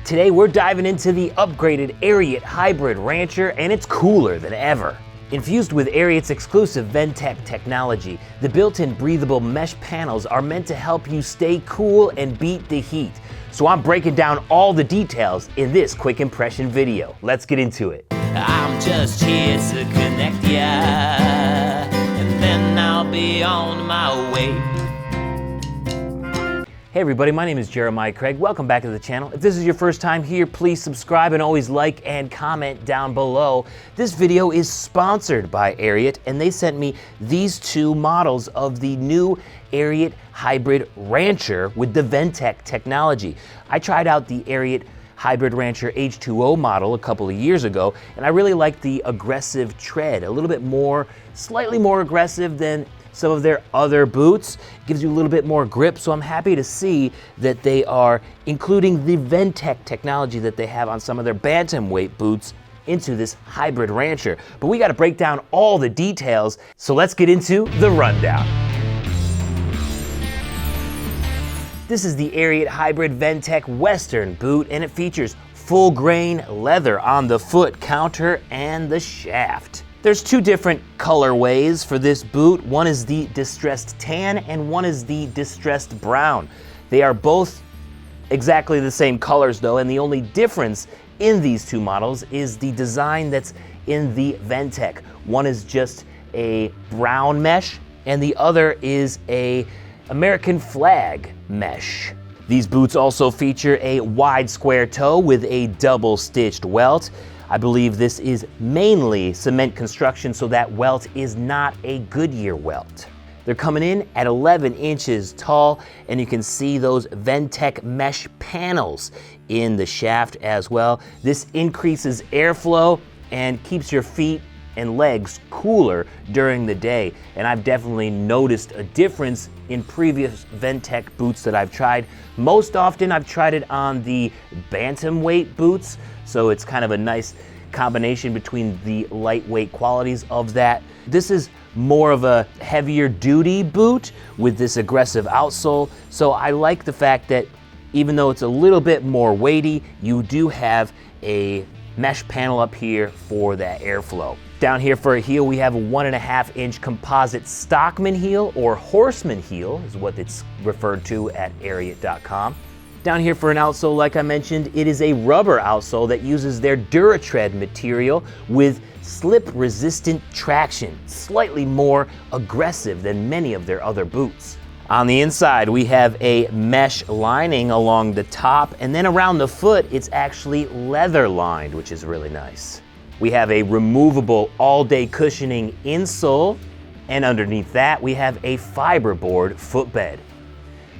Today we're diving into the upgraded Ariat Hybrid Rancher, and it's cooler than ever. Infused with Ariat's exclusive VentTEK technology, the built-in breathable mesh panels are meant to help you stay cool and beat the heat. So I'm breaking down all the details in this quick impression video. Let's get into it. I'm just here to connect ya, and then I'll be on my way. Hey everybody, my name is Jeremiah Craig. Welcome back to the channel. If this is your first time here, please subscribe and always like and comment down below. This video is sponsored by Ariat, and they sent me these two models of the new Ariat Hybrid Rancher with the VentTEK technology. I tried out the Ariat Hybrid Rancher H2O model a couple of years ago, and I really like the aggressive tread, a little bit more, slightly more aggressive than some of their other boots. Gives you a little bit more grip, so I'm happy to see that they are including the VentTEK technology that they have on some of their bantamweight boots into this Hybrid Rancher. But we got to break down all the details, so let's get into the rundown. This is the Ariat Hybrid VentTEK Western boot, and it features full grain leather on the foot counter and the shaft. There's two different colorways for this boot. One is the distressed tan and one is the distressed brown. They are both exactly the same colors though, and the only difference in these two models is the design that's in the VentTEK. One is just a brown mesh and the other is a American flag mesh. These boots also feature a wide square toe with a double stitched welt. I believe this is mainly cement construction, so that welt is not a Goodyear welt. They're coming in at 11 inches tall, and you can see those VentTEK mesh panels in the shaft as well. This increases airflow and keeps your feet and legs cooler during the day. And I've definitely noticed a difference in previous VentTEK boots that I've tried. Most often I've tried it on the bantamweight boots, so it's kind of a nice combination between the lightweight qualities of that. This is more of a heavier duty boot with this aggressive outsole, so I like the fact that even though it's a little bit more weighty, you do have a mesh panel up here for that airflow. Down here for a heel, we have a 1.5 inch composite Stockman heel, or Horseman heel is what it's referred to at Ariat.com. Down here for an outsole, like I mentioned, it is a rubber outsole that uses their DuraTread material with slip-resistant traction, slightly more aggressive than many of their other boots. On the inside, we have a mesh lining along the top, and then around the foot, it's actually leather lined, which is really nice. We have a removable all-day cushioning insole, and underneath that, we have a fiberboard footbed.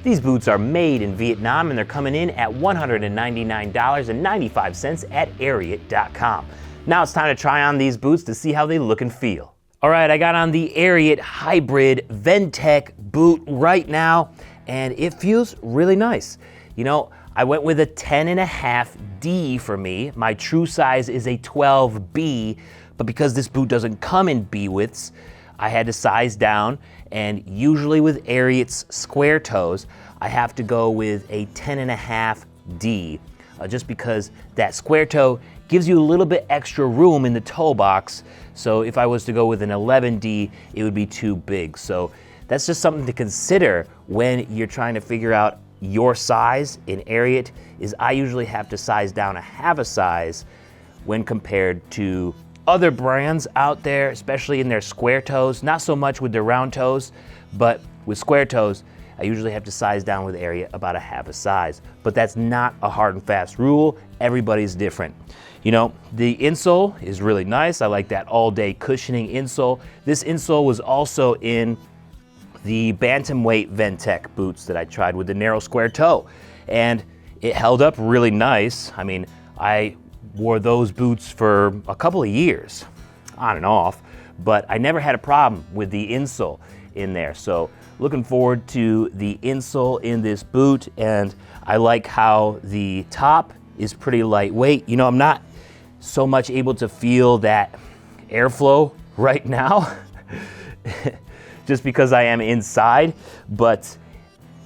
These boots are made in Vietnam, and they're coming in at $199.95 at Ariat.com. Now it's time to try on these boots to see how they look and feel. All right, I got on the Ariat Hybrid VentTEK boot right now, and it feels really nice. You know, I went with a 10.5 D for me. My true size is a 12B, but because this boot doesn't come in B widths, I had to size down, and usually with Ariat's square toes, I have to go with a 10.5 D, just because that square toe gives you a little bit extra room in the toe box. So if I was to go with an 11D, it would be too big. So that's just something to consider when you're trying to figure out your size in Ariat, is I usually have to size down a half a size when compared to other brands out there, especially in their square toes. Not so much with their round toes, but with square toes, I usually have to size down with Ariat about a half a size. But that's not a hard and fast rule. Everybody's different. You know, the insole is really nice. I like that all-day cushioning insole. This insole was also in the bantamweight VentTEK boots that I tried with the narrow square toe, and it held up really nice. I mean, I wore those boots for a couple of years, on and off, but I never had a problem with the insole in there. So looking forward to the insole in this boot, and I like how the top is pretty lightweight. You know, I'm not so much able to feel that airflow right now just because I am inside, but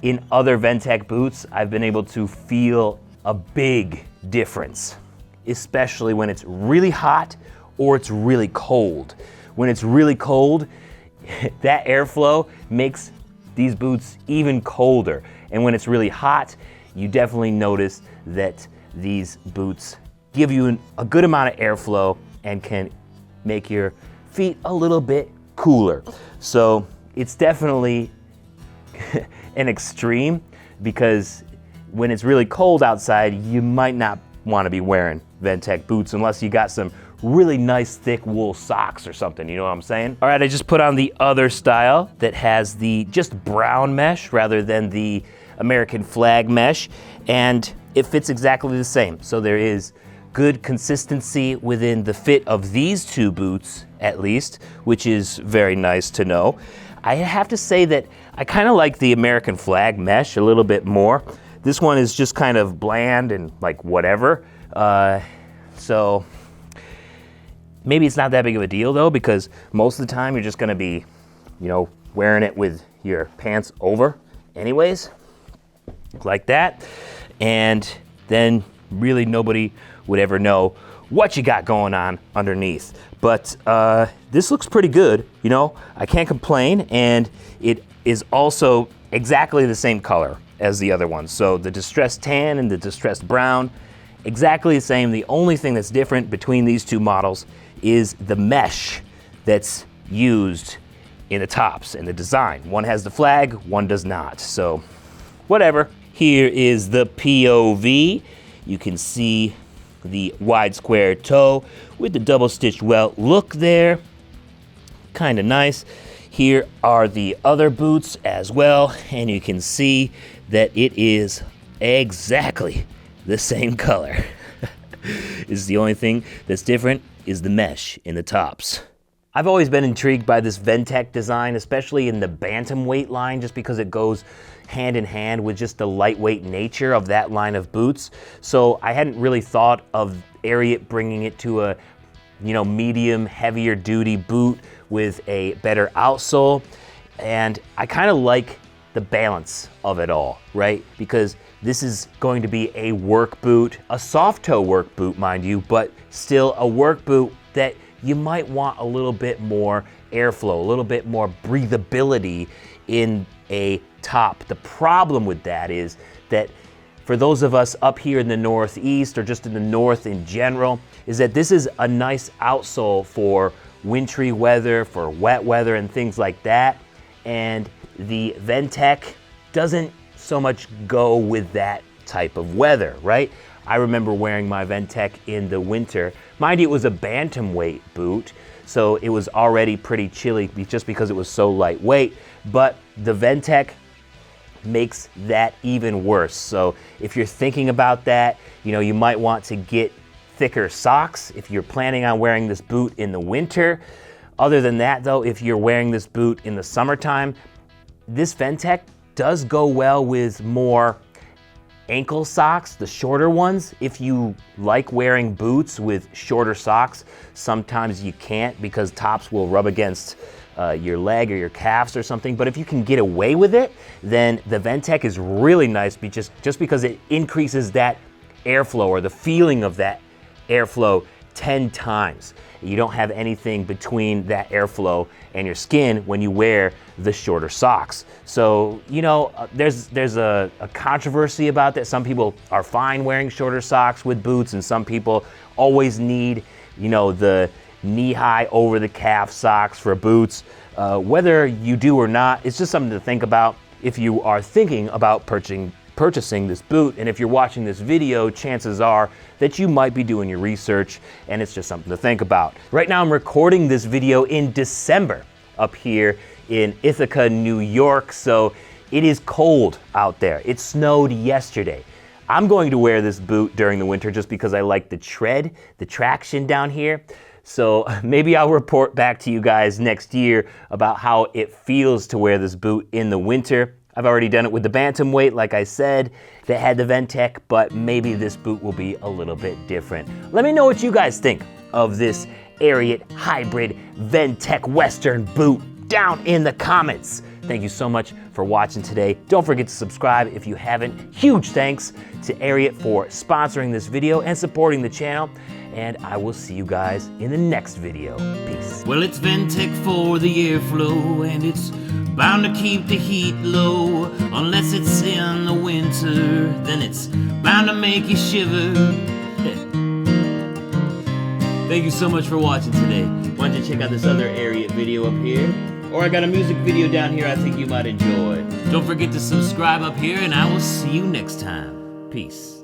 in other VentTEK boots, I've been able to feel a big difference, especially when it's really hot or it's really cold. When it's really cold, that airflow makes these boots even colder. And when it's really hot, you definitely notice that these boots give you a good amount of airflow and can make your feet a little bit cooler. So it's definitely an extreme, because when it's really cold outside, you might not want to be wearing VentTEK boots unless you got some really nice thick wool socks or something, you know what I'm saying? All right, I just put on the other style that has the just brown mesh rather than the American flag mesh, and it fits exactly the same. So there is good consistency within the fit of these two boots, at least, which is very nice to know. I have to say that I kind of like the American flag mesh a little bit more. This one is just kind of bland and like whatever. So maybe it's not that big of a deal though, because most of the time you're just gonna be, you know, wearing it with your pants over anyways, like that. And then really nobody would ever know what you got going on underneath. But this looks pretty good, you know, I can't complain, and it is also exactly the same color as the other ones. So the distressed tan and the distressed brown, exactly the same. The only thing that's different between these two models is the mesh that's used in the tops and the design. One has the flag, one does not. So whatever. Here is the POV. You can see the wide square toe with the double stitched welt look there. Kind of nice. Here are the other boots as well, and you can see that it is exactly the same color. Is the only thing that's different is the mesh in the tops. I've always been intrigued by this VentTEK design, especially in the bantamweight line, just because it goes hand in hand with just the lightweight nature of that line of boots. So I hadn't really thought of Ariat bringing it to a, you know, medium, heavier duty boot with a better outsole. And I kind of like the balance of it all, right? Because this is going to be a work boot, a soft toe work boot, mind you, but still a work boot that you might want a little bit more airflow, a little bit more breathability in a top. The problem with that is that for those of us up here in the Northeast, or just in the North in general, is that this is a nice outsole for wintry weather, for wet weather and things like that. And the VentTEK doesn't so much go with that type of weather, right? I remember wearing my VentTEK in the winter. Mind you, it was a bantamweight boot, so it was already pretty chilly just because it was so lightweight, but the VentTEK makes that even worse. So if you're thinking about that, you know, you might want to get thicker socks if you're planning on wearing this boot in the winter. Other than that though, if you're wearing this boot in the summertime, this VentTEK does go well with more ankle socks, the shorter ones. If you like wearing boots with shorter socks, sometimes you can't because tops will rub against your leg or your calves or something. But if you can get away with it, then the VentTEK is really nice just because it increases that airflow, or the feeling of that airflow 10 times. You don't have anything between that airflow and your skin when you wear the shorter socks. So, you know, there's a controversy about that. Some people are fine wearing shorter socks with boots, and some people always need, you know, the knee-high over the calf socks for boots. Whether you do or not, it's just something to think about if you are thinking about purchasing this boot. And if you're watching this video, chances are that you might be doing your research, and it's just something to think about. Right now I'm recording this video in December up here in Ithaca, New York, so it is cold out there. It snowed yesterday. I'm going to wear this boot during the winter just because I like the tread, the traction down here. So maybe I'll report back to you guys next year about how it feels to wear this boot in the winter. I've already done it with the bantamweight, like I said, that had the VentTEK, but maybe this boot will be a little bit different. Let me know what you guys think of this Ariat hybrid VentTEK Western boot. down in the comments. Thank you so much for watching today. Don't forget to subscribe if you haven't. Huge thanks to Ariat for sponsoring this video and supporting the channel. And I will see you guys in the next video. Peace. Well, it's VentTEK for the airflow, and it's bound to keep the heat low. Unless it's in the winter, then it's bound to make you shiver. Thank you so much for watching today. Why don't you check out this other Ariat video up here? Or I got a music video down here I think you might enjoy. Don't forget to subscribe up here, and I will see you next time. Peace.